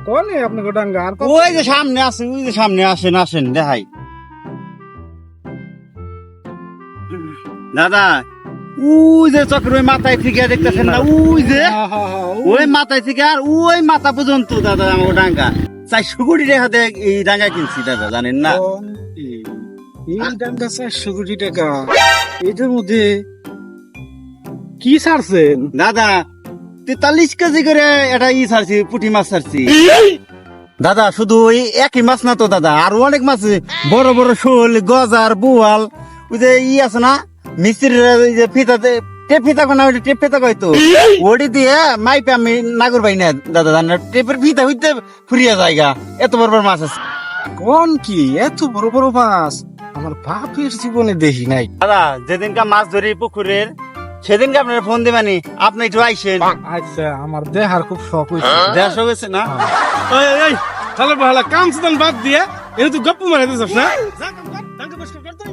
কোনে আপনাকে ডাঙ্গা আর ওই যে সামনে আছে, ওই যে সামনে আসেন আসেন দেখাই। দাদা ওই যে চক্র ওই মাথায় থেকে দেখতেছেন না, ওই যে ওই মাথায় থেকে আর ওই মাথা পর্যন্ত দাদা আমার ডাঙ্গা 400 কোটি টাকা দিয়ে এই ডাঙ্গা কিনছি দাদা, জানেন না? এই ডাঙ্গা 400 কোটি টাকা, এটার মধ্যে কি ছাড়ছেন দাদা 43 কেজি করে এটা ছাড়ছি, পুঁটি মাছ ছাড়ছি দাদা। শুধু ওই একই মাছ না তো দাদা, আর অনেক মাছ আছে, বড় বড় শোল, গজার, বোয়াল, ওই যে আছে না মিস্ত্রির যে ফিতাতে টেপ ফিতা কোনা, ওই টেপ ফিতা কয়তো ওটি দিয়ে মাইপে আমি নাগর পাই না দাদা, জানেন টেপের ফিতা হইতে ফুরিয়া জায়গা, এত বড় বড় মাছ আছে। কোন কি এত বড় বড় মাছ আমার বাপের জীবনে দেখি নাই। দাদা যেদিনকা মাছ ধরি পুকুরের, সেদিনকে আপনার ফোন দেবানি, আপনি একটু আইসেন। আচ্ছা, আমার দেহার খুব শখ হয়েছে। দেড়শো গেছে না? এই তাহলে ভালো কাম সুদান বাদ দিয়ে এটা তো গপ্প মারাইতেছস না? যা কাম কর, ডাঙ্গা পরিষ্কার কর তুই।